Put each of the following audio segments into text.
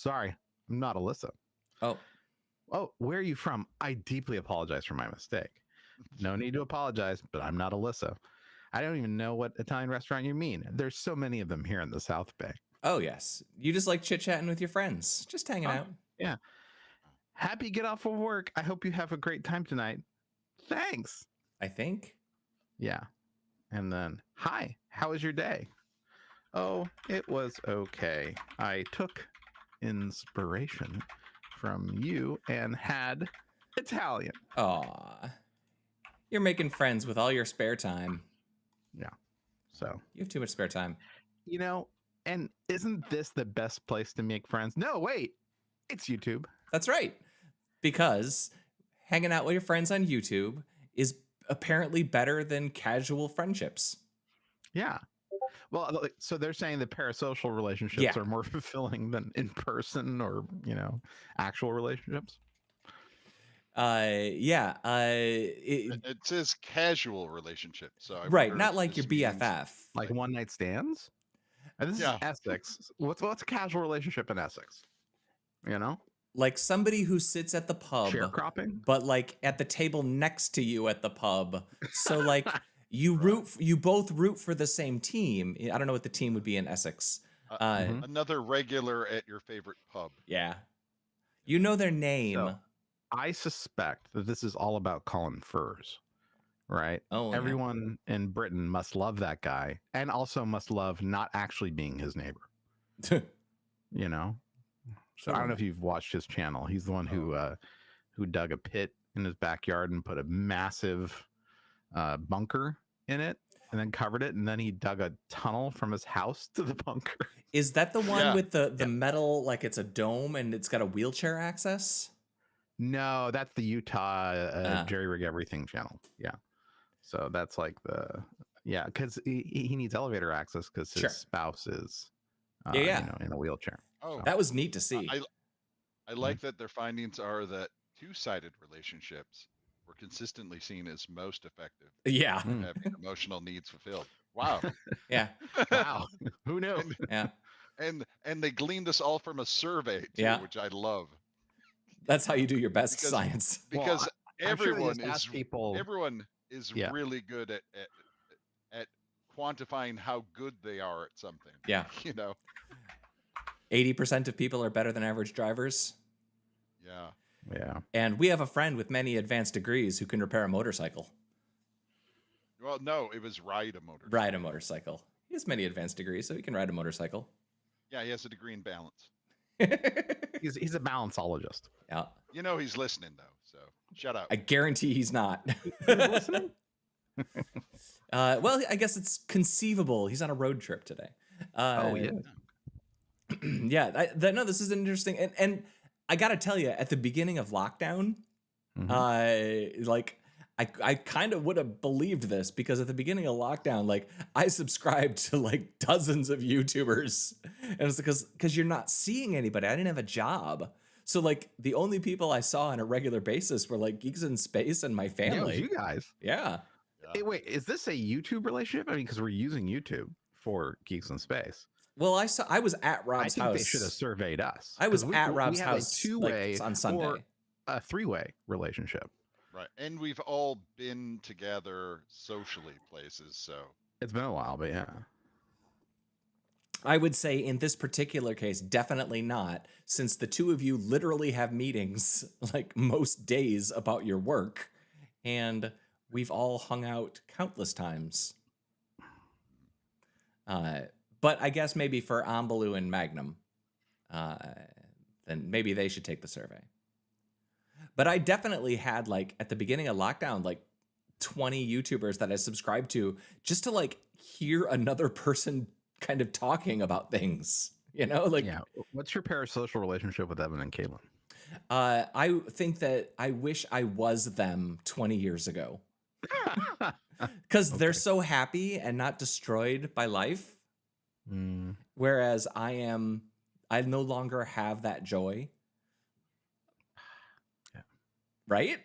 sorry, I'm not Alyssa. Oh, Where are you from? I deeply apologize for my mistake. No need to apologize, but I'm not Alyssa. I don't even know what Italian restaurant you mean. There's so many of them here in the South Bay. oh yes. You just like chit-chatting with your friends, just hanging out. Yeah. Happy get off of work. I hope you have a great time tonight. Thanks. I think. Yeah. And then, hi, how was your day? Oh, it was okay. I took inspiration from you and had Italian. Aw. You're making friends with all your spare time. Yeah. So You have too much spare time. you know, and isn't this the best place to make friends? No, wait, it's YouTube. That's right. Because hanging out with your friends on YouTube is apparently better than casual friendships. Yeah. Well, so they're saying that parasocial relationships are more fulfilling than in person or, actual relationships. It says casual relationship. So right, not like your BFF. Like one night stands? This is Essex. What's a casual relationship in Essex? Like somebody who sits at the pub, sharecropping, but like at the table next to you at the pub. So like you both root for the same team. I don't know what the team would be in Essex. Another regular at your favorite pub. Yeah, you know their name. So, I suspect that this is all about Colin Furs, right? Oh, everyone in Britain must love that guy, and also must love not actually being his neighbor. So I don't know if you've watched his channel. He's the one who dug a pit in his backyard and put a massive bunker in it, and then covered it, and then he dug a tunnel from his house to the bunker. Is that the one with the metal, like it's a dome and it's got a wheelchair access? No, that's the Utah Jerry Rig Everything channel. Yeah. So that's like because he needs elevator access because his spouse is in a wheelchair. Oh, that was neat to see. I like that their findings are that two-sided relationships were consistently seen as most effective. Yeah. Having emotional needs fulfilled. Wow. Yeah. Wow. Who knew? And they gleaned this all from a survey too, which I love. That's how you do your best science. Because everyone sure is really good at quantifying how good they are at something. Yeah. 80% of people are better than average drivers. Yeah. Yeah. And we have a friend with many advanced degrees who can repair a motorcycle. Well, no, it was ride a motorcycle. Ride a motorcycle. He has many advanced degrees, so he can ride a motorcycle. Yeah, he has a degree in balance. He's a balanceologist. Yeah. He's listening though, so shut up. I guarantee he's not. He's listening? Well, I guess it's conceivable. He's on a road trip today. Yeah. No, this is interesting. And I got to tell you, at the beginning of lockdown, I kind of would have believed this, because at the beginning of lockdown, I subscribed to dozens of YouTubers, and it's because you're not seeing anybody. I didn't have a job. So the only people I saw on a regular basis were Geeks in Space and my family. Yeah, you guys. Yeah. Hey, wait, is this a YouTube relationship? I mean, because we're using YouTube for Geeks in Space. Well, I was at Rob's house. I think they should have surveyed us. I was at Rob's house a two-way on Sunday. Or a three-way relationship. Right. And we've all been together socially places, so. It's been a while, but yeah. I would say in this particular case, definitely not, since the two of you literally have meetings most days about your work, and we've all hung out countless times. But I guess maybe for Ambalu and Magnum, then maybe they should take the survey. But I definitely had at the beginning of lockdown, 20 YouTubers that I subscribed to just to hear another person kind of talking about things, Yeah. What's your parasocial relationship with Evan and Caitlin? I think that I wish I was them 20 years ago, because they're so happy and not destroyed by life. Whereas I no longer have that joy. Right?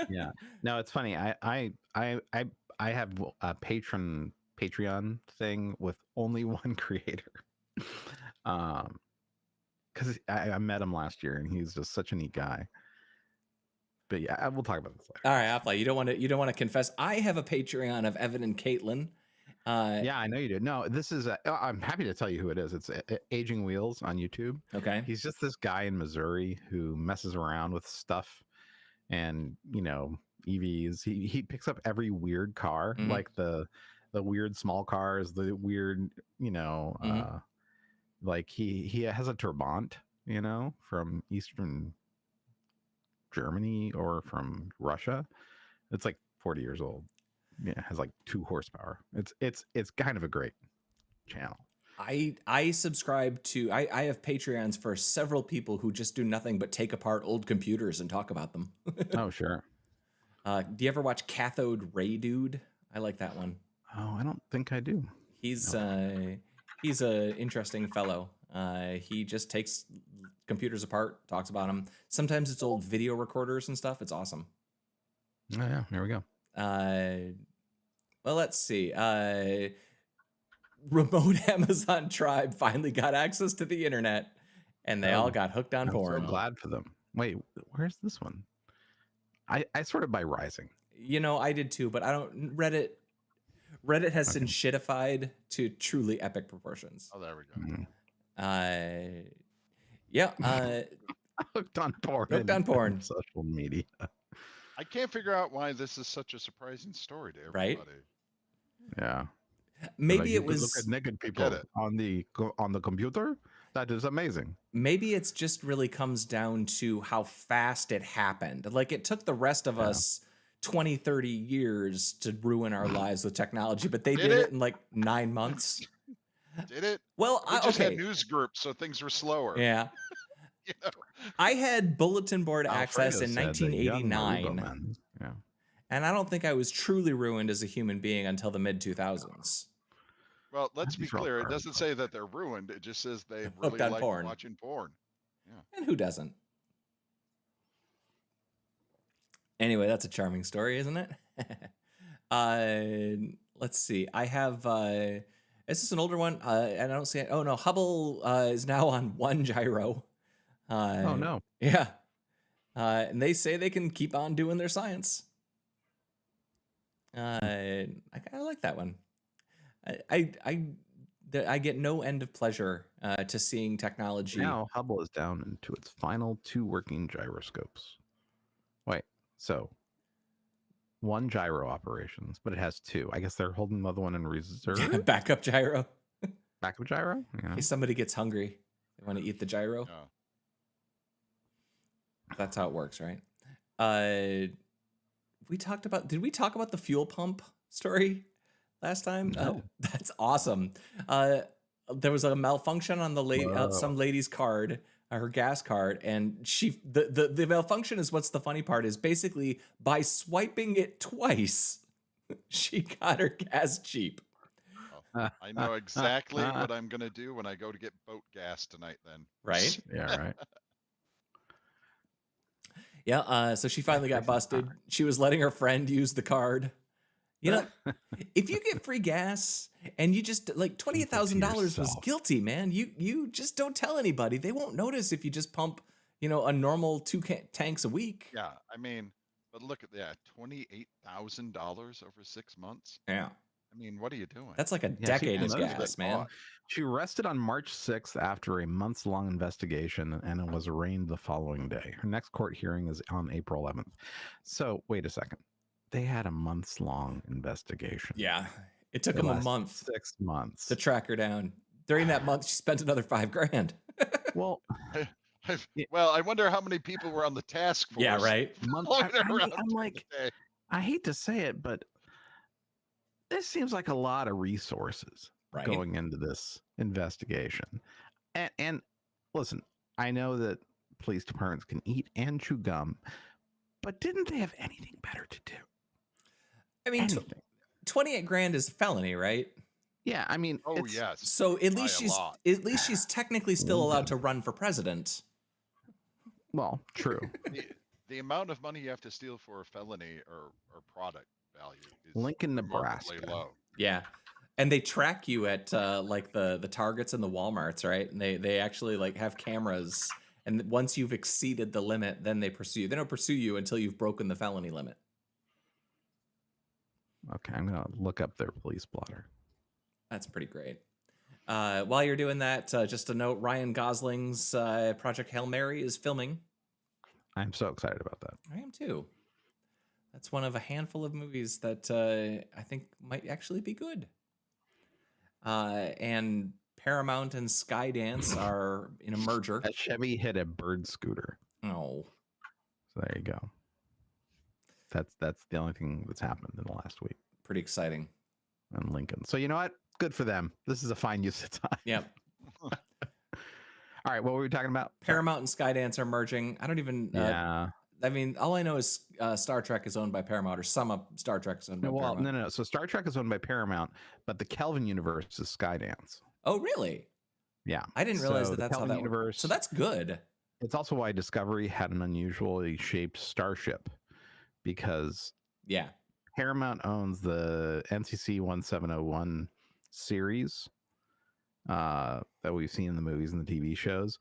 Yeah. No, it's funny. I have a Patreon thing with only one creator. because I met him last year, and he's just such a neat guy. But yeah, we'll talk about this later. All right, Apply. You don't want to confess. I have a Patreon of Evan and Caitlin. Yeah, I know you did. No, this is. I'm happy to tell you who it is. It's Aging Wheels on YouTube. Okay. He's just this guy in Missouri who messes around with stuff, and EVs. He picks up every weird car, like the weird small cars, the weird like he has a Trabant, from Eastern Germany or from Russia. It's like 40 years old. Yeah, it has like 2 horsepower. It's kind of a great channel. I subscribe to I have Patreons for several people who just do nothing but take apart old computers and talk about them. Oh, sure. Do you ever watch Cathode Ray Dude? I like that one. Oh, I don't think I do. He's a interesting fellow. He just takes computers apart, talks about them. Sometimes it's old video recorders and stuff. It's awesome. Oh, yeah, here we go. Well, let's see. Remote Amazon tribe finally got access to the internet, and they all got hooked on porn. I'm so glad for them. Wait, where's this one? I sorted by Rising. I did too, but I don't. Reddit has been shitified to truly epic proportions. Oh, there we go. Yeah. Hooked on porn. Hooked on porn. Social media. I can't figure out why this is such a surprising story to everybody. Right? Yeah. Maybe it look was at naked people on the computer. That is amazing. Maybe it's just really comes down to how fast it happened. Like it took the rest of us 20, 30 years to ruin our lives with technology, but they did it in like 9 months. Did it? Well, we just had news groups, so things were slower. Yeah. I had bulletin board access in 1989. Yeah. And I don't think I was truly ruined as a human being until the mid 2000s. Well, let's be clear. It doesn't say that they're ruined. It just says they really like watching porn. Yeah. And who doesn't? Anyway, that's a charming story, isn't it? Let's see. I have, is this an older one? And I don't see it. Oh, no. Hubble is now on 1 gyro. Oh, no. Yeah. And they say they can keep on doing their science. I kind of like that one. I get no end of pleasure to seeing technology. Now Hubble is down into its final 2 working gyroscopes. Wait, so 1 gyro operations, but it has 2. I guess they're holding the other one in reserve. Backup gyro. Backup gyro? Yeah. In case somebody gets hungry, they want to eat the gyro. Yeah. That's how it works, right? Did we talk about the fuel pump story last time? No. That's awesome. There was a malfunction on the some lady's card, her gas card, and the malfunction is what's the funny part is basically by swiping it twice, she got her gas cheap. Oh, I know exactly what I'm gonna do when I go to get boat gas tonight. Then, right? Yeah, right. Yeah, so she finally got busted. She was letting her friend use the card. If you get free gas and you just like $28,000 was guilty, man. You just don't tell anybody. They won't notice if you just pump, a normal 2 tanks a week. Yeah, I mean, but look at that, $28,000 over 6 months. Yeah. I mean, what are you doing? That's like a decade of gas, man. She arrested on March 6th after a months-long investigation, and it was arraigned the following day. Her next court hearing is on April 11th. So, wait a second. They had a months-long investigation. Yeah. It took them a month. 6 months. To track her down. During that month, she spent another $5,000. Well... Well, I wonder how many people were on the task force. Yeah, right. I'm like, I hate to say it, but this seems like a lot of resources going into this investigation. And listen, I know that police departments can eat and chew gum, but didn't they have anything better to do? I mean, 28 grand is a felony, right? Yeah, I mean, yes. So at least she's technically still allowed to run for president. Well, true. The amount of money you have to steal for a felony or product value is Lincoln, Nebraska. low. Yeah. And they track you at like the Targets and the Walmarts, right? And they actually like have cameras. And once you've exceeded the limit, then they pursue you. They don't pursue you until you've broken the felony limit. Okay, I'm gonna look up their police blotter. That's pretty great. While you're doing that, just a note: Ryan Gosling's Project Hail Mary is filming. I'm so excited about that. I am too. That's one of a handful of movies that I think might actually be good. And Paramount and Skydance are in a merger. A Chevy hit a bird scooter. Oh, So there you go. That's the only thing that's happened in the last week. pretty exciting. In Lincoln. So you know what? Good for them. This is a fine use of time. Yep. All right, what were we talking about? Paramount and Skydance are merging. I don't even. Yeah. I mean, all I know is Star Trek is owned by Paramount, or some of Star Trek is owned by Well, Paramount. no. So Star Trek is owned by Paramount, but the Kelvin universe is Skydance. Oh, really? Yeah. I didn't realize So that the that's how Kelvin that universe. works. So that's good. It's also why Discovery had an unusually shaped starship, because Yeah. Paramount owns the NCC 1701 series that we've seen in the movies and the TV shows,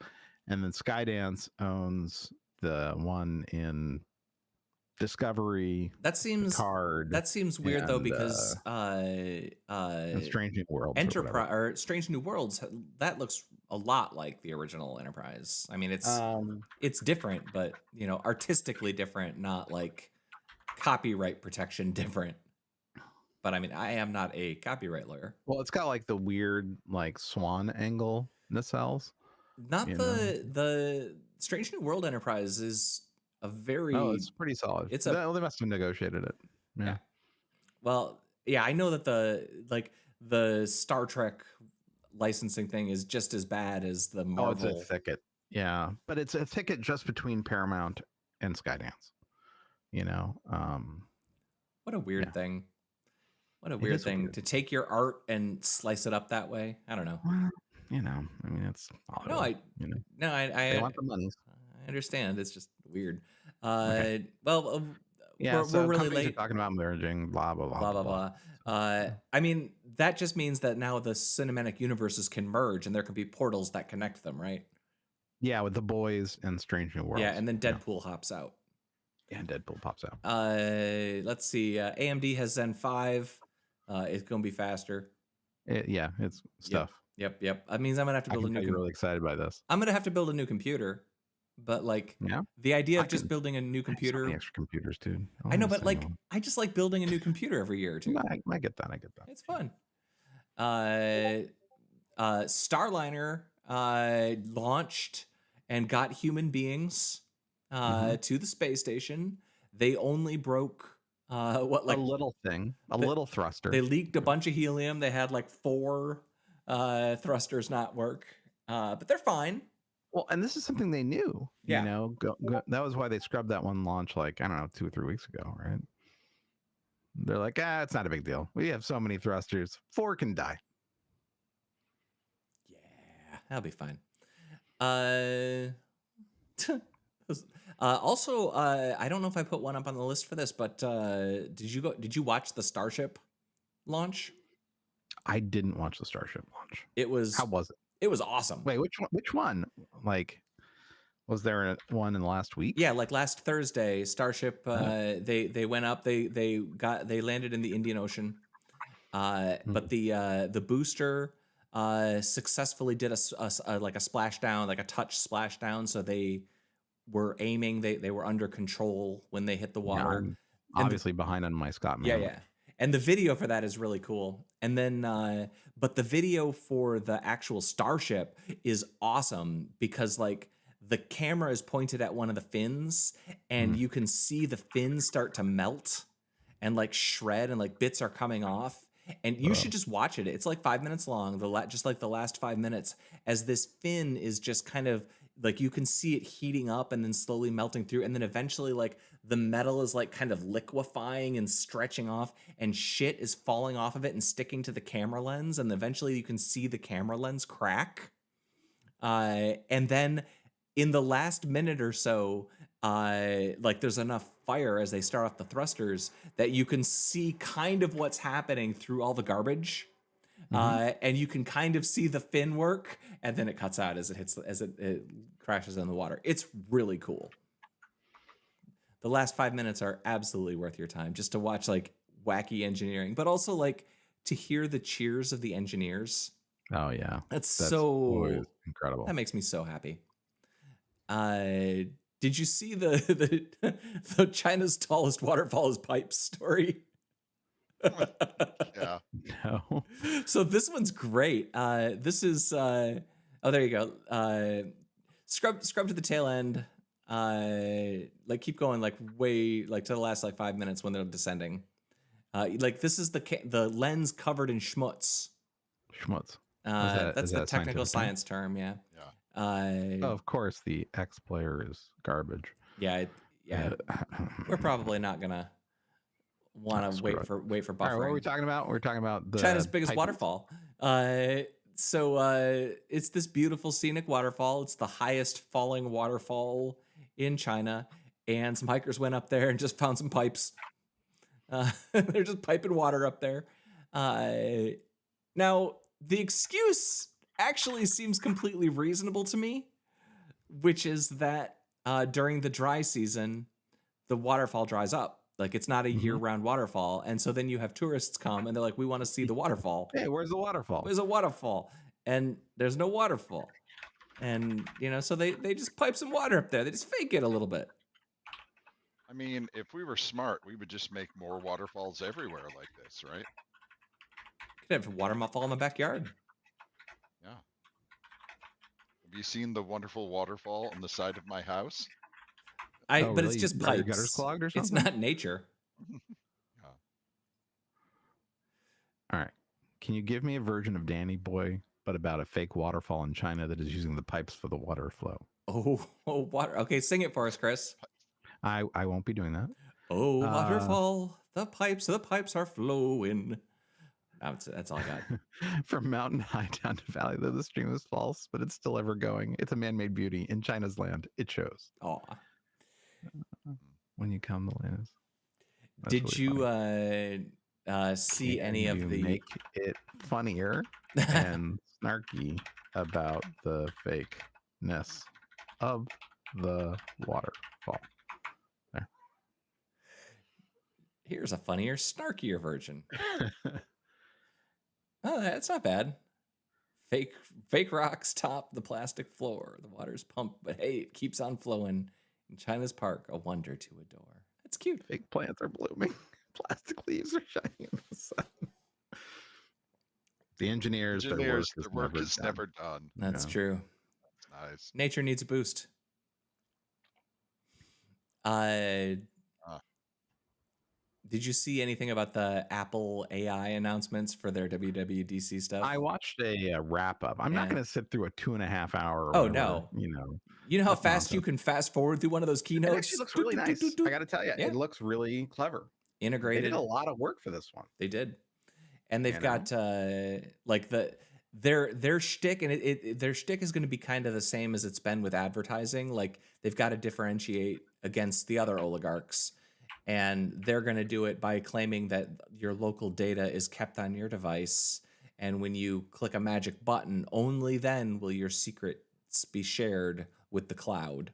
and then Skydance owns the one in Discovery. That seems Card. That seems weird though, and, because and Strange New Worlds. Enterprise or Strange New Worlds, that looks a lot like the original Enterprise. I mean, it's different, but you know, artistically different, not like copyright protection different. But I mean, I am not a copyright lawyer. Well, it's got like the weird like swan angle nacelles. Not the Strange New World Enterprise is a very. Oh, it's pretty solid. It's they must have negotiated it. Yeah. Well, yeah, I know that the Star Trek licensing thing is just as bad as the Marvel. Oh, it's a thicket. Yeah, but it's a thicket just between Paramount and Skydance. You know. What a weird thing. What a weird thing to take your art and slice it up that way. I don't know. Well, you know, I mean, it's I they want the money. I understand. It's just weird. Okay. Well, yeah, we're really late. Are talking about merging, blah blah blah blah blah blah. I mean, that just means that now the cinematic universes can merge, and there can be portals that connect them, right? Yeah, with the boys and Strange New Worlds. Yeah, and then Deadpool hops out. Yeah, Deadpool pops out. Let's see. AMD has Zen 5. It's gonna be faster. It's stuff. Yep. That means I'm gonna have to build a new. I'm really excited by this. I'm gonna have to build a new computer, but like, the idea of just building a new computer. So many extra computers, dude. I know, but like, I just like building a new computer every year or two. I get that. It's fun. Starliner launched and got human beings to the space station. They only broke a little thing, little thruster. They leaked a bunch of helium. They had like 4 thrusters not work, but they're fine. Well, and this is something they knew. Yeah. You know, that was why they scrubbed that one launch like, I don't know, 2 or 3 weeks ago, right? They're like, it's not a big deal. We have so many thrusters, 4 can die. Yeah, that'll be fine. Also, I don't know if I put one up on the list for this, but did you watch the Starship launch? I didn't watch the Starship launch. How was it? It was awesome. Wait, which one? Like, was there one in the last week? Yeah, like last Thursday, Starship. They went up. They landed in the Indian Ocean. But the booster successfully did a splashdown, like a touch splashdown. So they were aiming. They were under control when they hit the water. I'm obviously behind on my Scott Mann. Yeah. And the video for that is really cool. And then, but the video for the actual Starship is awesome because like the camera is pointed at one of the fins and you can see the fins start to melt and like shred and like bits are coming off. And you should just watch it. It's like 5 minutes long, just like the last 5 minutes, as this fin is just kind of like you can see it heating up and then slowly melting through. And then eventually like the metal is like kind of liquefying and stretching off and shit is falling off of it and sticking to the camera lens. And eventually you can see the camera lens crack. And then in the last minute or so, like there's enough fire as they start off the thrusters that you can see kind of what's happening through all the garbage. And you can kind of see the fin work, and then it cuts out as it crashes in the water. It's really cool. The last 5 minutes are absolutely worth your time just to watch like wacky engineering, but also like to hear the cheers of the engineers. Oh yeah, That's always so incredible. That makes me so happy. Did you see the China's tallest waterfall is pipes story? Yeah. No. So this one's great. This is oh, there you go. Scrub to the tail end. Like keep going like way like to the last like 5 minutes when they're descending. Like this is the lens covered in schmutz. Schmutz. That's the technical science term. Yeah. Yeah. Of course, the X player is garbage. Yeah. We're probably not gonna want to wait for buffering. All right, what are we talking about? We're talking about the China's biggest waterfall. So it's this beautiful scenic waterfall. It's the highest falling waterfall in China, and some hikers went up there and just found some pipes. They're just piping water up there. Now the excuse actually seems completely reasonable to me, which is that during the dry season, the waterfall dries up. Like it's not a year-round waterfall, and so then you have tourists come and they're like, "We want to see the waterfall." Hey, where's the waterfall? Where's a waterfall? And there's no waterfall, and so they just pipe some water up there. They just fake it a little bit. I mean, if we were smart, we would just make more waterfalls everywhere like this, right? Could have a waterfall in the backyard. Yeah. Have you seen the wonderful waterfall on the side of my house? But really? it's just Are your pipes. gutters clogged or It's something? not nature. Yeah. All right. Can you give me a version of Danny Boy, but about a fake waterfall in China that is using the pipes for the water flow? Oh, water. Okay, sing it for us, Chris. I won't be doing that. Oh, waterfall, the pipes are flowing. That's all I got. From mountain high down to valley, though the stream is false, but it's still ever going. It's a man-made beauty in China's land. It shows. Aw. When you come, the land is. Did really you see any of the make it funnier and snarky about the fakeness of the waterfall? There. Here's a funnier, snarkier version. Oh, that's not bad. Fake rocks top the plastic floor. The water's pumped, but hey, it keeps on flowing. In China's park, a wonder to adore. That's cute. Fake plants are blooming. Plastic leaves are shining in the sun. The engineers, their work is never done. That's true. That's nice. Nature needs a boost. Did you see anything about the Apple AI announcements for their WWDC stuff? I watched a wrap up. I'm not going to sit through a 2.5 hour. Oh, no. You know how fast you can fast forward through one of those keynotes? It actually looks really nice. I got to tell you, it looks really clever. Integrated. They did a lot of work for this one. They did. And they've got like their shtick, and their shtick is going to be kind of the same as it's been with advertising. Like they've got to differentiate against the other oligarchs. And they're going to do it by claiming that your local data is kept on your device. And when you click a magic button, only then will your secrets be shared with the cloud.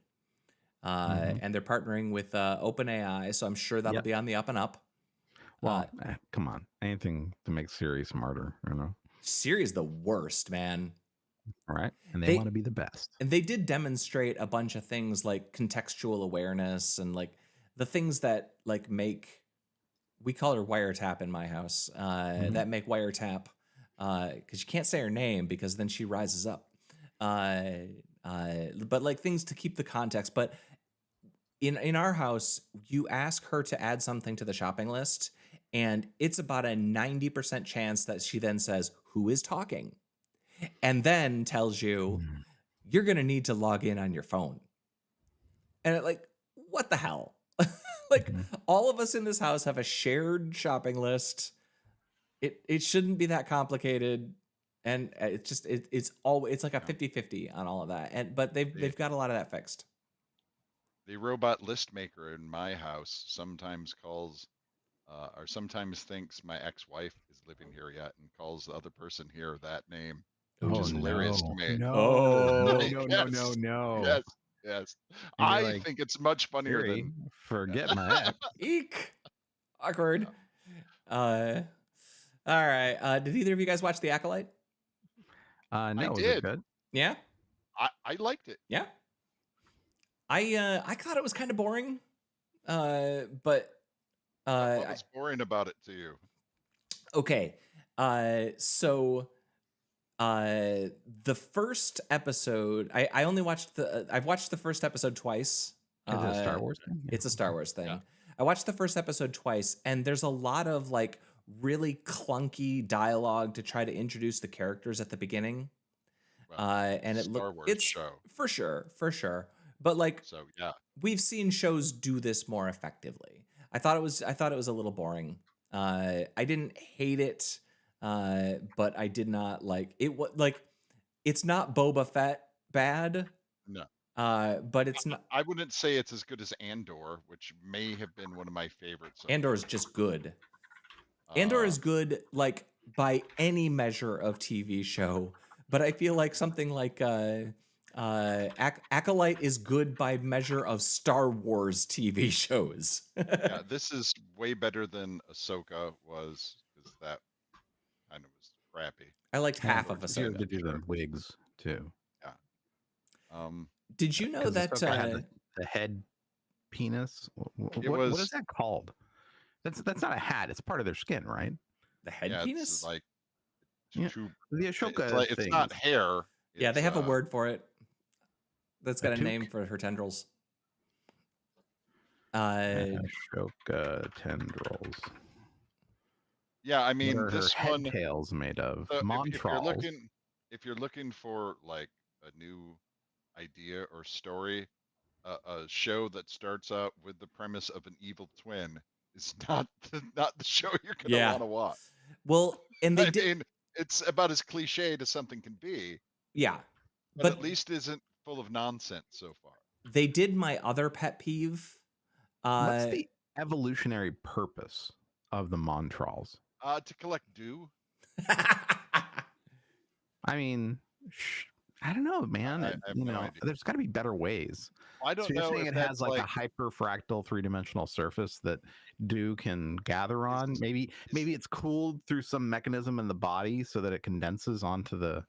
And they're partnering with OpenAI, so I'm sure that'll be on the up and up. Well, come on. Anything to make Siri smarter, Siri's the worst, man. All right. And they want to be the best. And they did demonstrate a bunch of things like contextual awareness and like the things that like we call her wiretap in my house, that make wiretap, because you can't say her name because then she rises up. But like things to keep the context. But in our house, you ask her to add something to the shopping list, and it's about a 90% chance that she then says, "Who is talking?" And then tells you, "You're going to need to log in on your phone." And like, what the hell? Like all of us in this house have a shared shopping list. It shouldn't be that complicated. And it's just, it's like a 50-50 on all of that. But they've got a lot of that fixed. The robot list maker in my house sometimes calls or sometimes thinks my ex-wife is living here yet and calls the other person here that name, which Oh is hilarious to no, me. no, no, Oh. Like, no, no, no, yes, no. yes, yes. You'd be I like, think it's much funnier Siri, than forget my ex. Eek. Awkward. All right. Did either of you guys watch The Acolyte? I No, is it did. good? Yeah. I liked it. Yeah. I thought it was kind of boring. But What was boring about it to you? okay. So the first episode, I only watched I've watched the first episode twice. Is it a Star Wars thing? Yeah. It's a Star Wars thing. Yeah. I watched the first episode twice, and there's a lot of like really clunky dialogue to try to introduce the characters at the beginning. Well, And it Star look Wars it's show. for sure. But like So yeah, we've seen shows do this more effectively. I thought it was a little boring. I didn't hate it, but I did not like it. What like it's not Boba Fett bad, no. but it's not. I wouldn't say it's as good as Andor, which may have been one of my favorites. Andor is just good. Andor is good, like by any measure of TV show. But I feel like something like Acolyte is good by measure of Star Wars TV shows. Yeah, this is way better than Ahsoka was, because that kind of was crappy. I liked half of It's easier Ahsoka. to do the wigs too. Did you know 'Cause that Ahsoka had the head penis? What was- is that called? That's not a hat. It's part of their skin, right? the head yeah, penis? it's like Yeah. two. The It's, Ashoka like, it's not things. hair. Yeah, they it's, have a word for it. That's got a toque? name for her tendrils. Ashoka tendrils. Yeah, I What mean are this her one. head tails made of? So Montrals. if you're looking for like a new idea or story, a show that starts out with the premise of an evil twin is not not the show you're gonna Yeah. want to watch. Well, and they I did. mean, it's about as cliched as something can be, Yeah, but at least isn't full of nonsense so far. they did my other pet peeve. What's the evolutionary purpose of the Montrals? To collect dew. I mean, I don't know, man. I have no idea. There's got to be better ways. I don't So you're know saying if it has that's like like a hyperfractal three-dimensional surface that dew can gather on. Maybe it's cooled through some mechanism in the body so that it condenses onto the.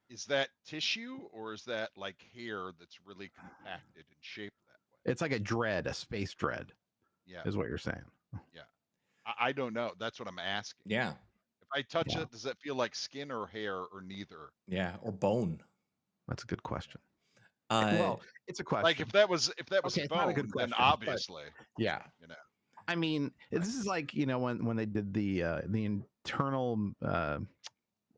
is that tissue or is that like hair that's really compacted and shaped that way? It's like a space dread, Yeah, is what you're saying. I don't know. That's what I'm asking. Yeah, If I touch Yeah. it, does that feel like skin or hair or neither? yeah, or bone. That's a good question. Uh, Well, it's a question. Like if that was Okay, it's not a bone, good then question, but- obviously, yeah, you know. I mean, this is like when they did the internal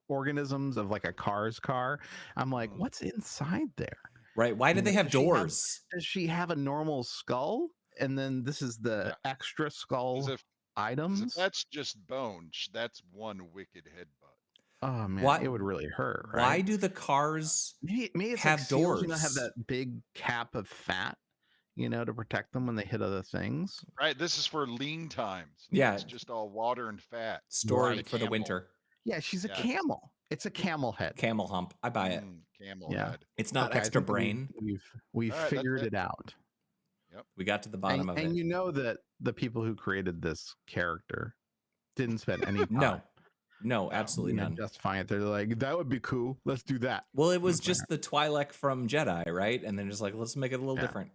organisms of like a car's car. I'm like, Mm. what's inside there? right? Why do they have Does she have- doors? Does she have a normal skull? And then this is the extra skull As if items. that's just bone, that's one wicked headbutt. Oh man, Why- it would really hurt. Right? Why do the cars Maybe it's have like seals, have doors? that big cap of fat, to protect them when they hit other things. Right. This is for lean times. Yeah. It's just all water and fat. stored Right. for the Camel. winter? Yeah, she's a Yeah. camel. It's a camel head. Camel hump. I buy it. Camel Yeah. head. It's not Okay, I extra think brain. We've All right, that's figured it. it out. We got to the bottom of it. And you know that the people who created this character didn't spend any time. No, absolutely none. Justifying it. They're like, that would be cool. Let's do that. Well, it was just the Twi'lek from Jedi, right? And then just like, let's make it a little Yeah. different.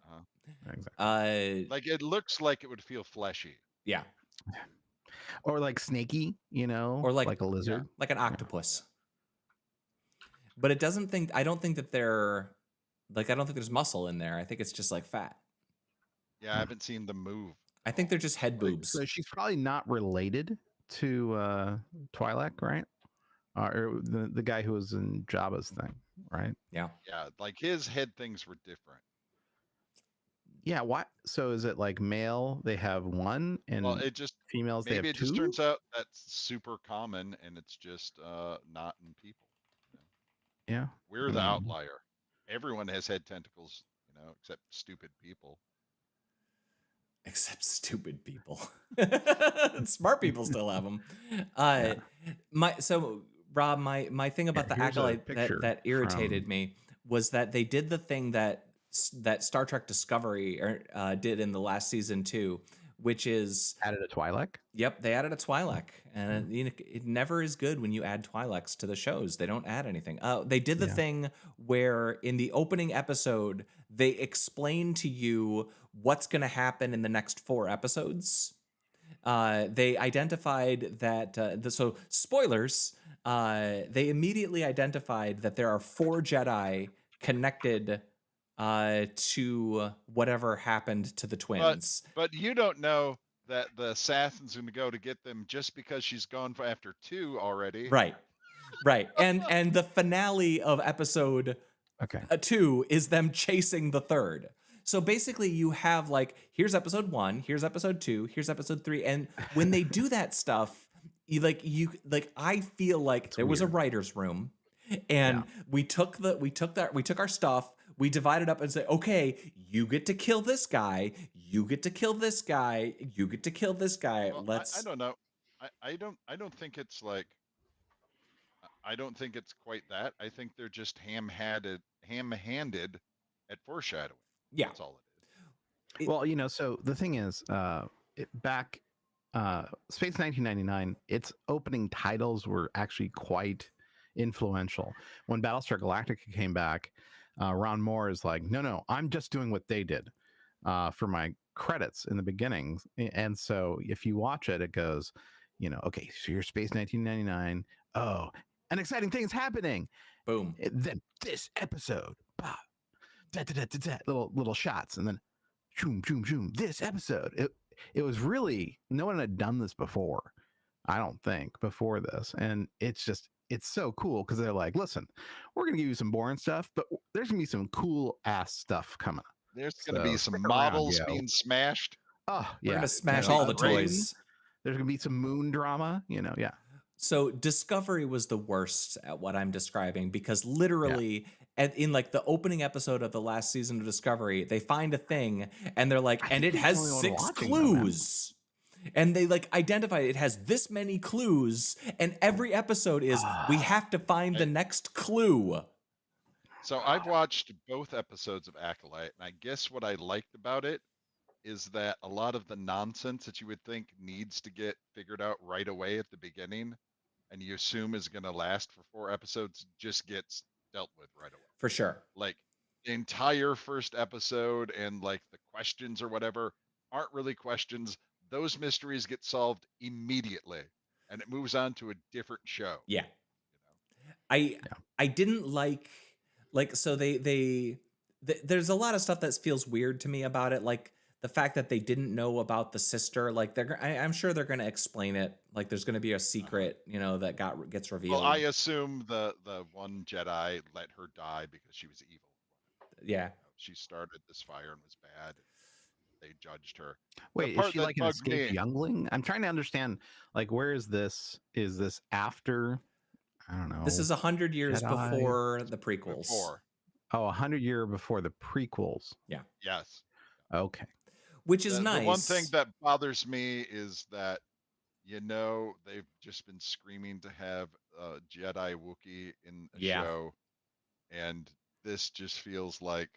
Exactly. Like it looks like it would feel fleshy. Yeah, Or like snaky, Or like- a lizard. like an octopus. But it doesn't think. I don't think that they're like. I don't think there's muscle in there. I think it's just like fat. Yeah, I haven't seen them move. I think they're just head boobs. So she's probably not related to Twi'lek, right? Or the guy who was in Jabba's thing, right? Yeah, like his head things were different. Yeah. Why? So is it like male? They have one, and Well, it just females they maybe have it two. just turns out that's super common and it's just not in people. Yeah. We're the Mm. outlier. Everyone has head tentacles, except stupid people. except stupid people. Smart people still have them. So Rob, my thing about the Here's a Acolyte picture that irritated from- me was that they did the thing that Star Trek Discovery did in the last season too, which is added a Twi'lek. Yep, they added a Twi'lek, and it never is good when you add Twi'leks to the shows. They don't add anything. They did the thing where in the opening episode they explain to you what's going to happen in the next 4 episodes. They identified that so spoilers. They immediately identified that there are 4 Jedi connected to whatever happened to the twins. But you don't know that the assassin's going to go to get them just because she's gone after 2 already. Right. And the finale of episode 2 is them chasing the 3rd. So basically you have like, here's episode 1, here's episode 2, here's episode 3. And when they do that stuff, I feel like there was a writer's room and we took our stuff, we divided up and said, okay, you get to kill this guy, you get to kill this guy, you get to kill this guy. Well, I don't know. I don't think it's like, I don't think it's quite that. I think they're just ham-handed at foreshadowing. Yeah. That's all it is. Well, so the thing is, back Space 1999, its opening titles were actually quite influential. When Battlestar Galactica came back, Ron Moore is like, no, I'm just doing what they did for my credits in the beginning. And so if you watch it, it goes, okay, so you're Space 1999. Oh, an exciting thing is happening. Boom. Then this episode, bah, da, da, da, da, da, little shots, and then shoom, shoom, shoom. This episode, it was really, no one had done this before, I don't think, before this, and it's so cool because they're like, listen, we're gonna give you some boring stuff, but there's gonna be some cool ass stuff coming. There's gonna be some models being smashed. Oh yeah, we're gonna smash all the toys. There's gonna be some moon drama, yeah. So Discovery was the worst at what I'm describing because literally in like the opening episode of the last season of Discovery, they find a thing and they're like, and it has 6 clues. And they like identify it has this many clues, and every episode is we have to find the next clue. So I've watched both episodes of Acolyte, and I guess what I liked about it is that a lot of the nonsense that you would think needs to get figured out right away at the beginning, and you assume is going to last for 4 episodes, just gets dealt with right away. For sure. Like the entire first episode and like the questions or whatever aren't really questions. Those mysteries get solved immediately, and it moves on to a different show. Yeah. I didn't like so there's a lot of stuff that feels weird to me about it, like the fact that they didn't know about the sister. Like I'm sure they're going to explain it. Like there's going to be a secret, that gets revealed. Well, I assume the one Jedi let her die because she was evil. Yeah. She started this fire and was bad. They judged her. Wait, is she like an escaped youngling? I'm trying to understand, like, where is this? Is this after? I don't know. This is 100 years Jedi? Before the prequels. Oh, 100 years before the prequels. Yeah. Yes. Okay. Which is nice. The one thing that bothers me is that, they've just been screaming to have Jedi Wookiee in a show, and this just feels like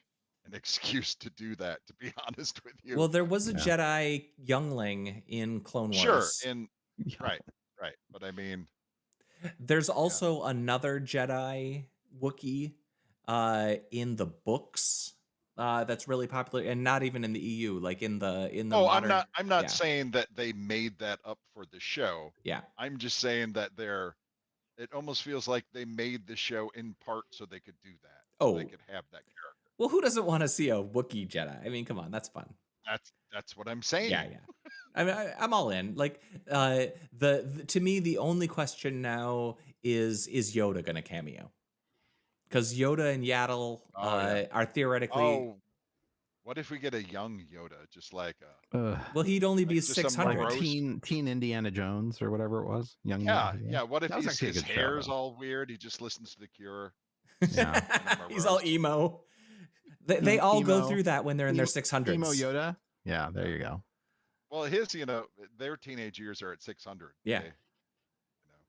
an excuse to do that, to be honest with you. Well, there was a Jedi youngling in Clone Wars. Sure, right. But I mean, there's also another Jedi Wookiee in the books that's really popular, and not even in the EU, like in the modern... I'm not saying that they made that up for the show. Yeah. I'm just saying that it almost feels like they made the show in part so they could do that. So they could have that character. Well, who doesn't want to see a Wookiee Jedi? I mean, come on, that's fun. That's what I'm saying. Yeah. I mean, I'm all in. Like, to me, the only question now is Yoda going to cameo? Because Yoda and Yaddle are theoretically. Oh, what if we get a young Yoda, just like well, he'd only be 600. Like teen Indiana Jones or whatever it was. Young. Yeah. What if his hair's all weird? He just listens to The Cure. Yeah. He's all emo. They all go through that when they're in their 600s. Emo Yoda. Yeah, there you go. Well, his, their teenage years are at 600. Yeah. Okay?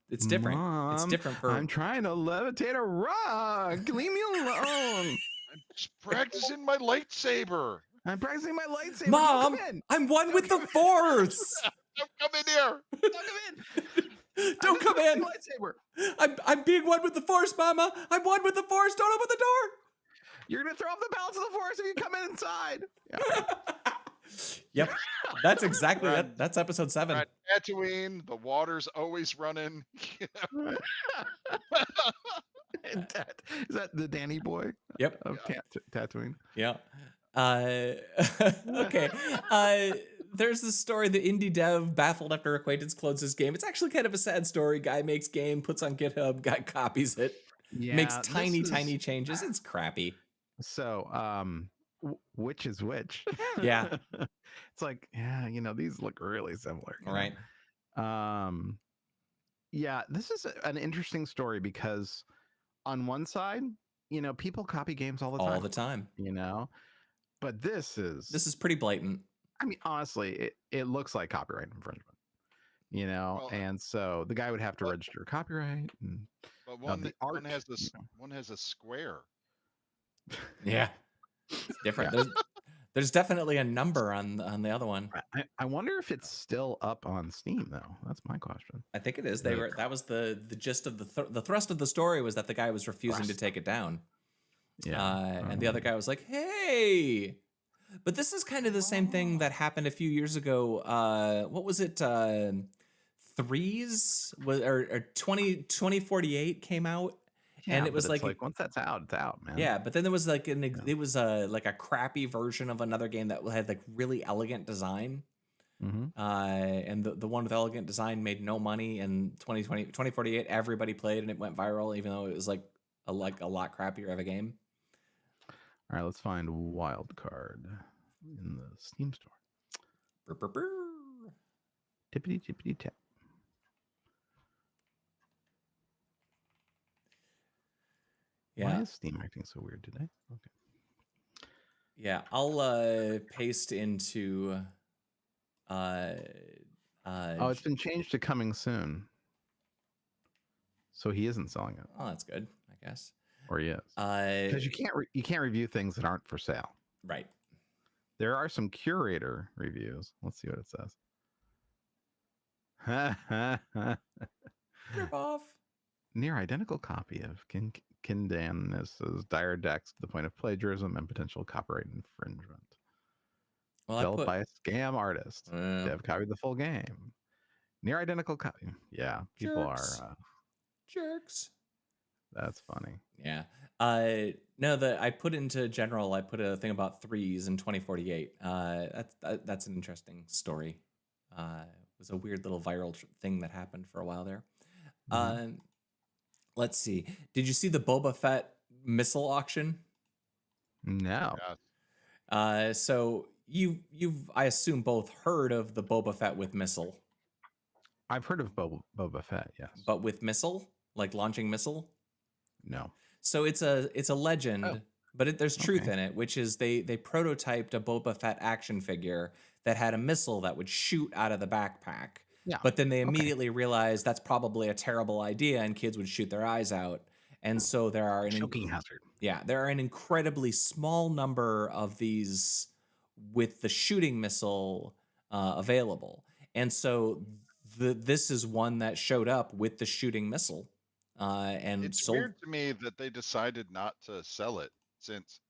It's different. It's Mom, different for. I'm trying to levitate a rock. Leave me alone. I'm just practicing my lightsaber. I'm practicing my lightsaber. Mom, Don't come in. I'm one with the Force. Don't come in here. Don't come in. Don't come in. Lightsaber. I'm being one with the Force, Mama. I'm one with the Force. Don't open the door. You're gonna throw off the balance of the Force if you come in inside. Yep, that's exactly that. That's episode 7. At Tatooine, the water's always running. Is that the Danny boy? Yep. Of Tatooine. Yeah. Okay. There's this story: the indie dev baffled after acquaintance closes his game. It's actually kind of a sad story. Guy makes game, puts on GitHub, guy copies it, makes tiny changes. It's crappy. So, which is which? Yeah. It's like, yeah, these look really similar. Right. Yeah, this is an interesting story because on one side, people copy games all the time. All the time. But this is pretty blatant. I mean, honestly, it looks like copyright infringement. Well, and so the guy would have to register copyright. But the art, one has this. One has a square. Yeah, it's different. There's definitely a number on the other one. I wonder if it's still up on Steam though. That's my question. I think it is. That was the gist of the thrust of the story was that the guy was refusing to take it down. Yeah, and the other guy was like, "Hey." But this is kind of the same thing that happened a few years ago. What was it? Threes or 2048 came out, and it was like once that's out, it's out, man. Yeah, but then there was like it was like a crappy version of another game that had like really elegant design. Mm-hmm. And the one with elegant design made no money. And 2048, everybody played and it went viral, even though it was like a lot crappier of a game. All right, let's find Wildcard in the Steam store. Tippity tippity tap. Yeah. Why is Steam acting so weird today? Okay. Yeah, I'll paste into. It's been changed to coming soon. So he isn't selling it. Oh, that's good, I guess. Or he is. Because you can't review things that aren't for sale. Right. There are some curator reviews. Let's see what it says. Rip off. Near identical copy of Kindanus's dire decks to the point of plagiarism and potential copyright infringement. Well, Built by a scam artist. Dev copied the full game. Near identical copy. Yeah, people Jerks. are jerks. That's funny. Yeah. No, I put into general. I put a thing about threes in 2048. That's an interesting story. It was a weird little viral thing that happened for a while there. Mm-hmm. Let's see. Did you see the Boba Fett missile auction? No. So you've I assume both heard of the Boba Fett with missile. I've heard of Boba Fett, yes. But with missile, like launching missile? No. So it's a legend, but there's truth in it, which is they prototyped a Boba Fett action figure that had a missile that would shoot out of the backpack. Yeah. But then they immediately realized that's probably a terrible idea and kids would shoot their eyes out. And so there are choking hazard. Yeah, there are an incredibly small number of these with the shooting missile available. And so this is one that showed up with the shooting missile. And it's weird to me that they decided not to sell it, since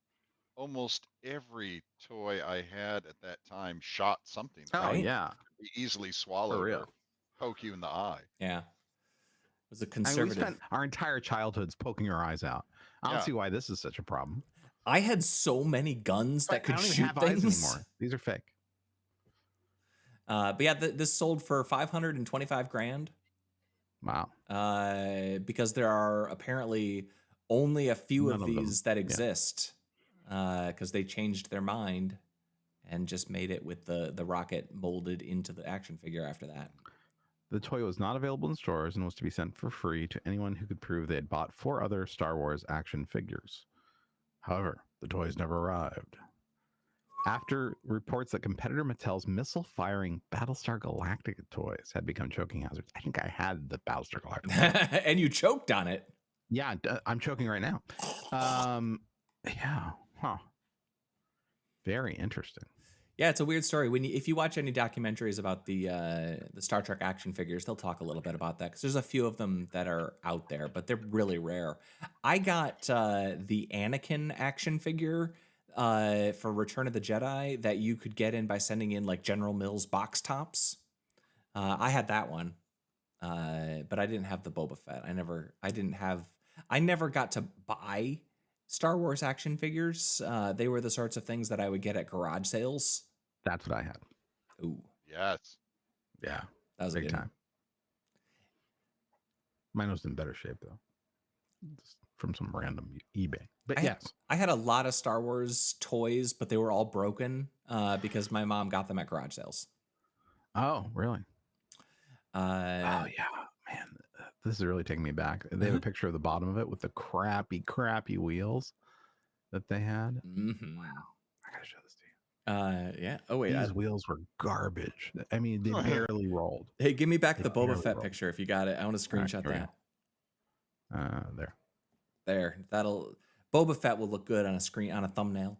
almost every toy I had at that time shot something. Right? Yeah, be easily swallowed or poke you in the eye. Yeah, it was a conservative. We spent our entire childhoods poking our eyes out. I don't see why this is such a problem. I had so many guns that could shoot things anymore. These are fake. But yeah, this sold for $525,000. Wow. Because there are apparently only a few of these that exist. Because they changed their mind and just made it with the rocket molded into the action figure after that. The toy was not available in stores and was to be sent for free to anyone who could prove they had bought 4 other Star Wars action figures. However, the toys never arrived. after reports that competitor Mattel's missile-firing Battlestar Galactica toys had become choking hazards. I think I had the Battlestar Galactica. And you choked on it. Yeah, I'm choking right now. Yeah, huh. Very interesting. Yeah, it's a weird story. If you watch any documentaries about the Star Trek action figures, they'll talk a little bit about that because there's a few of them that are out there, but they're really rare. I got the Anakin action figure for Return of the Jedi that you could get in by sending in like General Mills box tops. I had that one, but I didn't have the Boba Fett. I never got to buy Star Wars action figures. They were the sorts of things that I would get at garage sales. That's what I had. Ooh, Yes. Yeah, that was a big good time. Mine was in better shape though, just from some random eBay. But yes, I had a lot of Star Wars toys, but they were all broken because my mom got them at garage sales. Oh, really? Oh yeah, man, this is really taking me back. They have a picture of the bottom of it with the crappy wheels that they had. Mm-hmm. Wow, I gotta show this to you. Yeah. Oh wait, these wheels were garbage. I mean, they barely rolled. Hey, give me back the Boba Fett picture if you got it. I want to screenshot right, that. There. Boba Fett will look good on a screen on a thumbnail.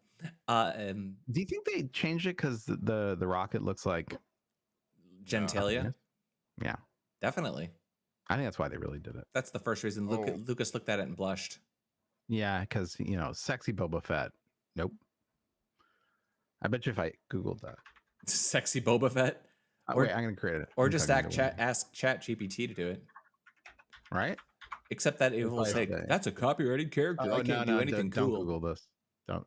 Do you think they changed it because the rocket looks like genitalia? Yeah, definitely. I think that's why they really did it. That's the first reason. Lucas looked at it and blushed. Yeah, because sexy Boba Fett. Nope. I bet you if I Googled that, sexy Boba Fett. Wait, I'm gonna create it. Or just ask Chat GPT to do it. Right. Except that it will say that's a copyrighted character. I can't do anything cool. Don't Google this. Don't.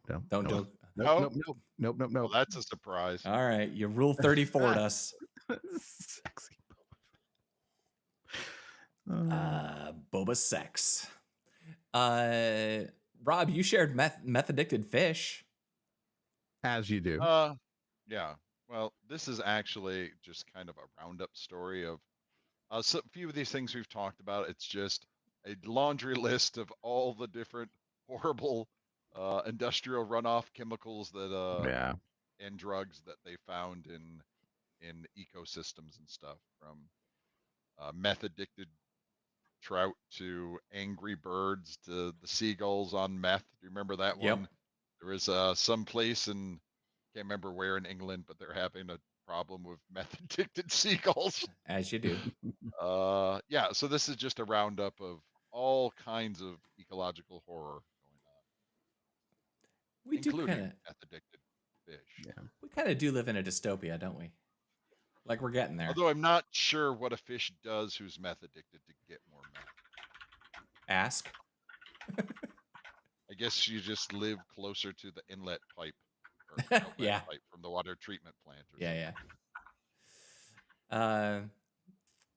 Nope. Nope. That's a surprise. All right, you rule 34'd us. Sexy Boba sex. Rob, you shared meth addicted fish. As you do. Yeah. Well, this is actually just kind of a roundup story of a few of these things we've talked about. It's just a laundry list of all the different horrible industrial runoff chemicals that and drugs that they found in ecosystems and stuff, from meth addicted trout to angry birds to the seagulls on meth. Do you remember that one? Yep. There was some place in, can't remember where in England, but they're having a problem with meth addicted seagulls. As you do. Yeah, so this is just a roundup of all kinds of ecological horror going on. We including do kind of meth addicted fish. Yeah. We kind of do live in a dystopia, don't we? Like we're getting there. Although I'm not sure what a fish does who's meth addicted to get more meth. Ask. I guess you just live closer to the inlet pipe or outlet Yeah. pipe from the water treatment plant. Or Yeah.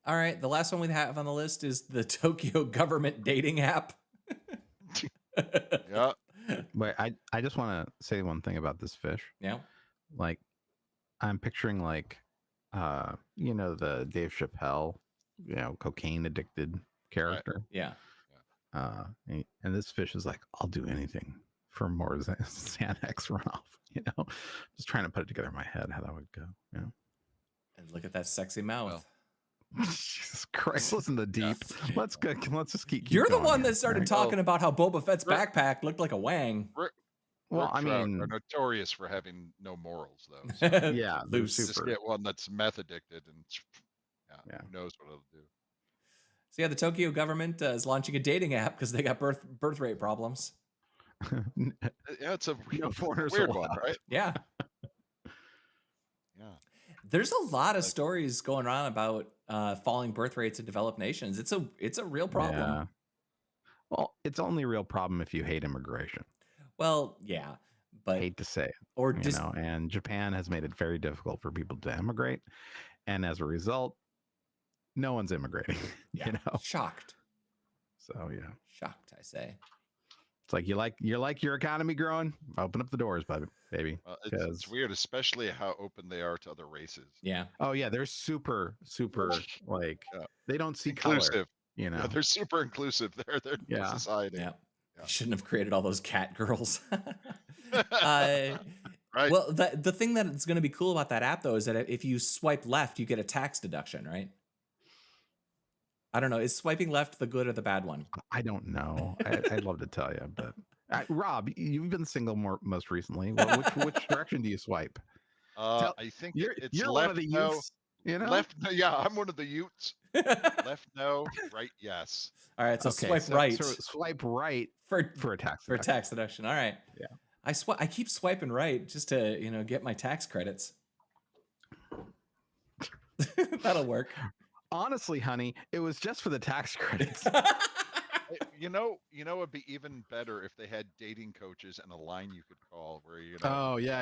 All right. The last one we have on the list is the Tokyo government dating app. Yeah. Wait, I just want to say one thing about this fish. Yeah. Like, I'm picturing like, the Dave Chappelle, cocaine addicted character. Right. Yeah. And this fish is like, I'll do anything for more Xanax runoff. Just trying to put it together in my head how that would go. Yeah. And look at that sexy mouth. Well, Jesus Christ! Listen to deep. Let's go. Let's just keep. You're the going one here, that started right? talking about how Boba Fett's backpack looked like a wang. Well, I mean, are notorious for having no morals, though. So yeah, loose. just get one that's meth addicted, and who knows what it'll do. So yeah, the Tokyo government is launching a dating app because they got birth rate problems. Yeah, it's a foreigners weird allowed. one, right? Yeah. Yeah. There's a lot of stories going on about falling birth rates in developed nations. It's a real problem. Yeah. Well, it's only a real problem if you hate immigration. Well, yeah, but Hate to say it, or just and Japan has made it very difficult for people to immigrate, and as a result, no one's immigrating. shocked. So yeah, shocked. I say. It's like you like your economy growing. Open up the doors, baby. It's weird, especially how open they are to other races. Yeah. Oh yeah, they're super like they don't see inclusive. Color, Yeah, they're super inclusive. They're society. Yeah. Shouldn't have created all those cat girls. Right. Well, the thing that's going to be cool about that app though is that if you swipe left, you get a tax deduction, right? I don't know. Is swiping left the good or the bad one? I don't know. I'd love to tell you, but Rob, you've been single most recently. Which direction do you swipe? I think You're it's one left of the no, youths, you know. left no. Yeah, I'm one of the Utes. Left no, right yes. All right, so Okay, swipe right So swipe right for a tax for deduction. tax deduction. All right. Yeah. I keep swiping right just to get my tax credits. That'll work. Honestly, honey, it was just for the tax credits. You know, it'd be even better if they had dating coaches and a line you could call where Oh yeah,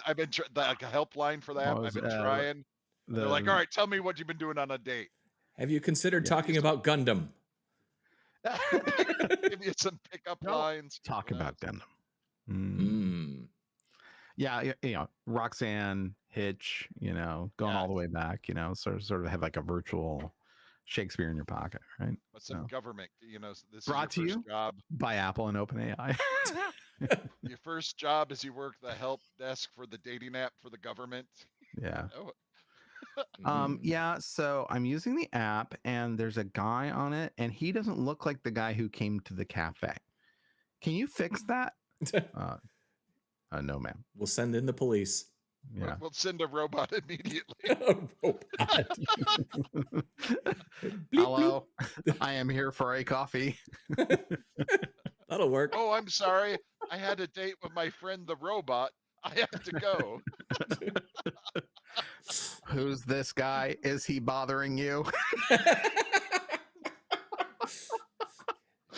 I've been like a helpline for that. I've been trying. They're like, all right, tell me what you've been doing on a date. Have you considered talking about Gundam? Give you some pickup lines. Talk about Gundam. Yeah, Roxanne, Hitch, going all the way back, sort of have like a virtual Shakespeare in your pocket, right? But some government, this brought is your first job by Apple and OpenAI. Your first job is you work the help desk for the dating app for the government. Yeah. Yeah, so I'm using the app and there's a guy on it and he doesn't look like the guy who came to the cafe. Can you fix that? No, ma'am. We'll send in the police. Yeah. We'll send a robot immediately. Hello, I am here for a coffee. That'll work. Oh, I'm sorry. I had a date with my friend the robot. I have to go. Who's this guy? Is he bothering you?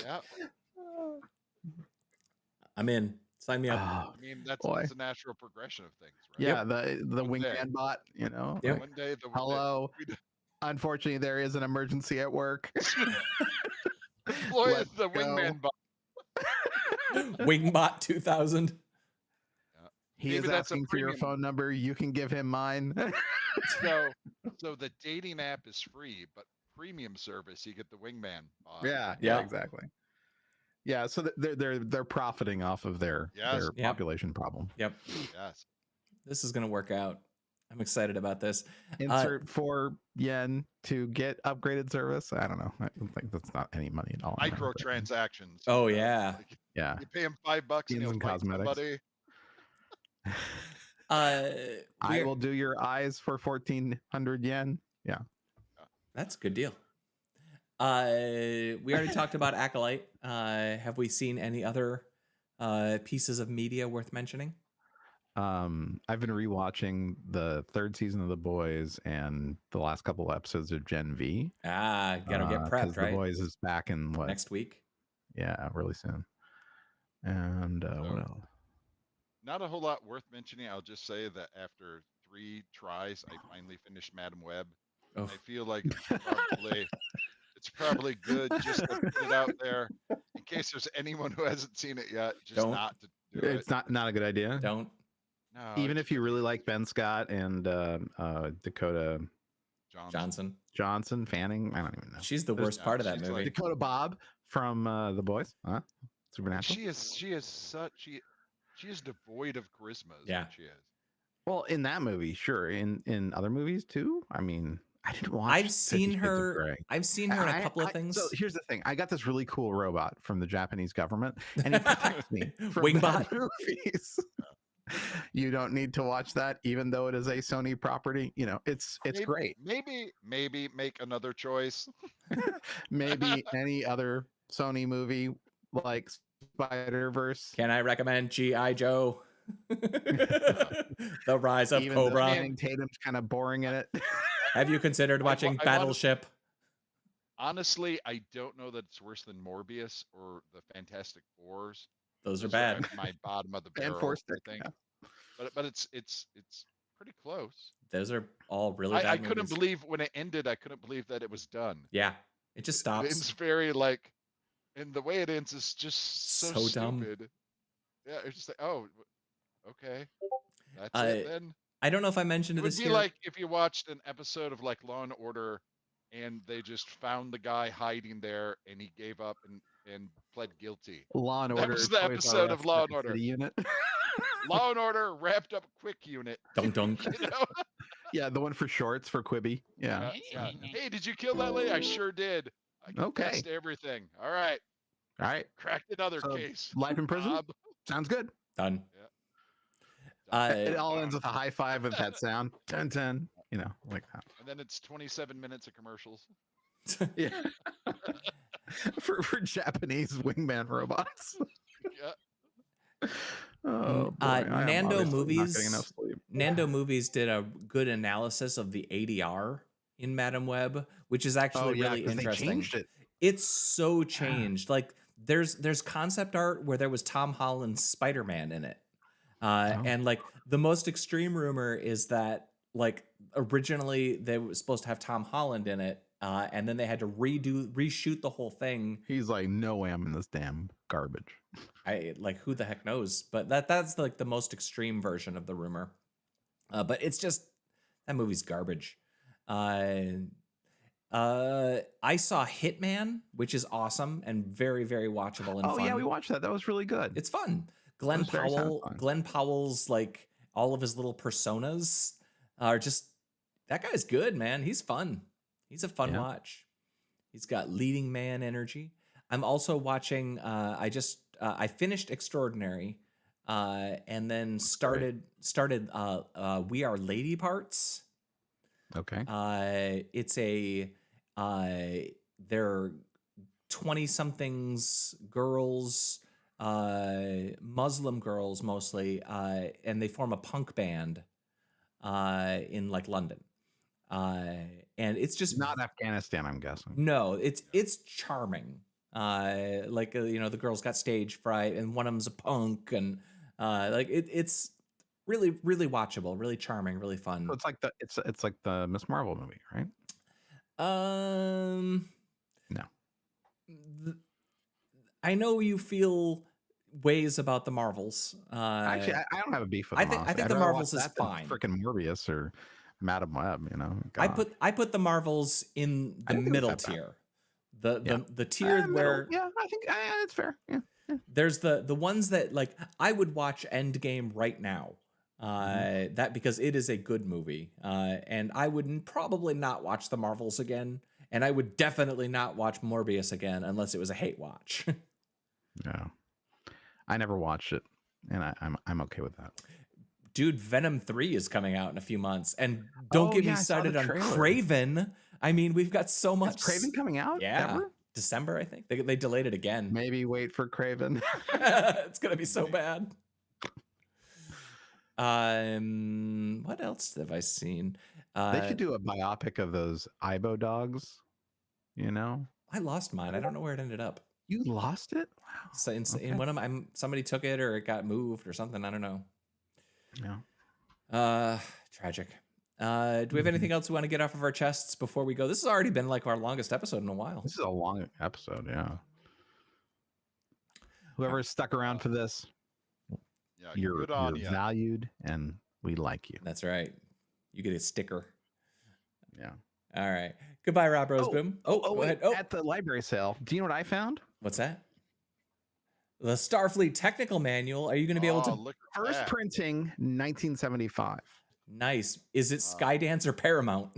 Yeah. I'm in. Sign me up. I mean, that's a natural progression of things, right? Yeah, the wingman bot, Yep. One day hello. Unfortunately, there is an emergency at work. Employ the wingman bot. Wingbot 2000. He is asking for your phone number. You can give him mine. So the dating app is free, but premium service, you get the wingman bot. Yeah, exactly. Yeah, so they're profiting off of their population problem. Yep. Yes. This is gonna work out. I'm excited about this. Insert 4 yen to get upgraded service. I don't know. I think that's not any money at all. Microtransactions. Oh yeah. Yeah. You pay him $5 and he'll fight somebody. I will do your eyes for 1,400 yen. Yeah. That's a good deal. We already talked about Acolyte. Have we seen any other pieces of media worth mentioning? I've been rewatching the 3rd season of The Boys and the last couple episodes of Gen V. Gotta get prepped, right? The Boys is back in next week? Yeah, really soon. And what else? Not a whole lot worth mentioning. I'll just say that after 3 tries, I finally finished Madam Web. I feel like it's probably good just to put it out there in case there's anyone who hasn't seen it yet. Just not to do it. It's not a good idea. Don't. No. Even if you really like Ben Scott and Dakota Johnson, Fanning, I don't even know. She's the worst part of that movie. Dakota Bob from The Boys, Supernatural. She is devoid of charisma. Yeah, she is. Well, in that movie, sure. In other movies too. I mean, I didn't watch. I've seen her in a couple of things. So here's the thing: I got this really cool robot from the Japanese government, and he protects me from Wingbot bad movies. You don't need to watch that, even though it is a Sony property. It's great. Maybe make another choice. Maybe any other Sony movie like Spider-Verse. Can I recommend G.I. Joe? The Rise of Even Cobra. Channing Tatum's kind of boring in it. Have you considered watching Battleship? Honestly, I don't know that it's worse than Morbius or the Fantastic Fours. Those are bad. My bottom of the barrel, I think. Yeah. But it's pretty close. Those are all really bad. I couldn't believe when it ended. I couldn't believe that it was done. Yeah, it just stops. It's very and the way it ends is just so dumb. stupid. Yeah, it's just like, oh, okay, that's it then. I don't know if I mentioned it this would be here. like if you watched an episode of Law and Order, and they just found the guy hiding there, and he gave up and pled guilty. Law and Order. That was the episode of Law and Order. Unit. Law and Order Wrapped Up Quick Unit. Dunk dunk. You know? Yeah, the one for shorts for Quibi. Yeah. Yeah. Hey, did you kill that lady? I sure did. I confessed everything. All right. All right. Cracked another So, case. life in prison? Bob. Sounds good. Done. Yeah. It all ends with a high five with that sound. 10-10. You know, like that. And then it's 27 minutes of commercials. Yeah. for Japanese wingman robots. Yeah. Oh, boy. I am Nando obviously not Movies. getting enough sleep. Nando Movies did a good analysis of the ADR in Madam Web, which is actually really 'cause interesting. They changed it. It's so changed. Like there's concept art where there was Tom Holland's Spider-Man in it. And like the most extreme rumor is that like originally they were supposed to have Tom Holland in it, and then they had to reshoot the whole thing. He's like, no way I'm in this damn garbage. I like, who the heck knows? But that's like the most extreme version of the rumor. But it's just, that movie's garbage. I saw Hitman, which is awesome and very, very watchable and fun. Yeah, we watched that. That was really good. It's fun. Glenn Powell's like all of his little personas are just, that guy's good, man. He's fun. He's a fun watch. He's got leading man energy. I'm also watching, I finished Extraordinary, and then started We Are Lady Parts. Okay. It's they're 20-somethings girls, Muslim girls mostly, and they form a punk band in like London. And it's just not Afghanistan, I'm guessing. No, it's charming. The girls got stage fright, and one of them's a punk, and it's really, really watchable, really charming, really fun. So it's like the Miss Marvel movie, right? No. I know you feel ways about the Marvels. Actually, I don't have a beef with them. I think the Marvels is fine. Freaking Morbius or Madam Web, you know. God. I put the Marvels in the middle tier. The tier where I think it's fair. Yeah. There's the ones that like I would watch Endgame right now. That because it is a good movie. And I would probably not watch the Marvels again. And I would definitely not watch Morbius again unless it was a hate watch. Yeah. I never watched it, and I'm okay with that. Dude, Venom 3 is coming out in a few months. And don't get me started on Kraven. I mean, we've got so much. Is Kraven coming out? Yeah. Ever? December, I think. They delayed it again. Maybe wait for Kraven. It's going to be so bad. What else have I seen? They should do a biopic of those Ibo dogs, you know? I lost mine. I don't know where it ended up. You lost it? Wow. So in one of my, somebody took it or it got moved or something. I don't know. Yeah. Tragic. Do we have anything else we want to get off of our chests before we go? This has already been like our longest episode in a while. This is a long episode, yeah. Whoever stuck around for this, you're valued and we like you. That's right. You get a sticker. Yeah. All right. Goodbye, Rob Roseboom. Go ahead. At the library sale, do you know what I found? What's that? The Starfleet Technical Manual. Are you going to be able to... First printing, 1975. Nice. Is it Skydance or Paramount?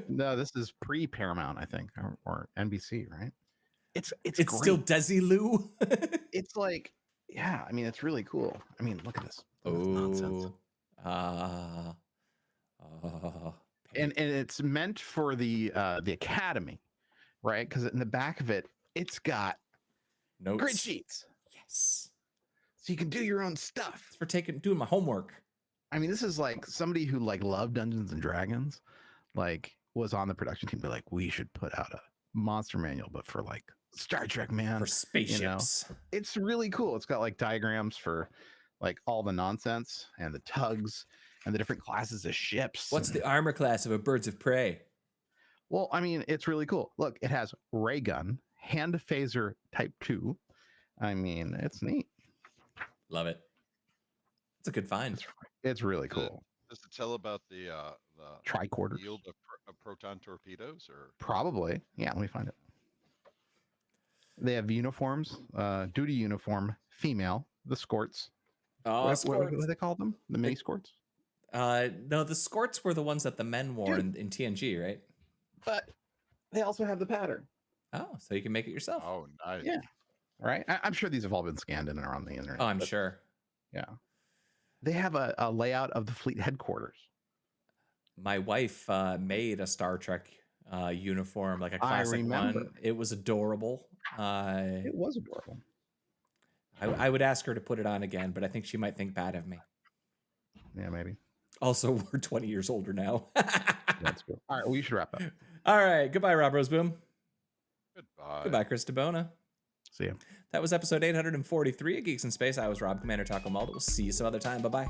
No, this is pre-Paramount, I think, or NBC, right? It's still Desilu. It's like, yeah, I mean, it's really cool. I mean, look at this. Nonsense. And it's meant for the Academy, right? Because in the back of it, it's got notes, grid sheets. Yes, so you can do your own stuff. It's for doing my homework. I mean, this is like somebody who like loved Dungeons and Dragons, like was on the production team. Be like, we should put out a monster manual, but for like Star Trek, man, for spaceships. You know? It's really cool. It's got like diagrams for like all the nonsense and the tugs and the different classes of ships. What's the armor class of a Birds of Prey? Well, I mean, it's really cool. Look, it has ray gun, hand phaser type 2. I mean, it's neat. Love it. It's a good find. It's really cool. Does it tell about the tricorders yield of proton torpedoes, or probably? Yeah, let me find it. They have uniforms, duty uniform, female, the Scorts, Oh, What squirts. do they call them? The mini squirts? No, the squirts were the ones that the men wore in TNG, right? But they also have the pattern. Oh, so you can make it yourself. Oh, nice. Yeah. Right? I'm sure these have all been scanned in and around the internet. Oh, I'm sure. Yeah. They have a layout of the fleet headquarters. My wife made a Star Trek uniform, like a I classic remember. one. It was adorable. It was adorable. I would ask her to put it on again, but I think she might think bad of me. Yeah, maybe. Also, we're 20 years older now. That's good. All right, we should wrap up. All right. Goodbye, Rob Roseboom. Goodbye. Goodbye, Chris DeBona. See you. That was episode 843 of Geeks in Space. I was Rob, Commander Taco Malda. We'll see you some other time. Bye-bye.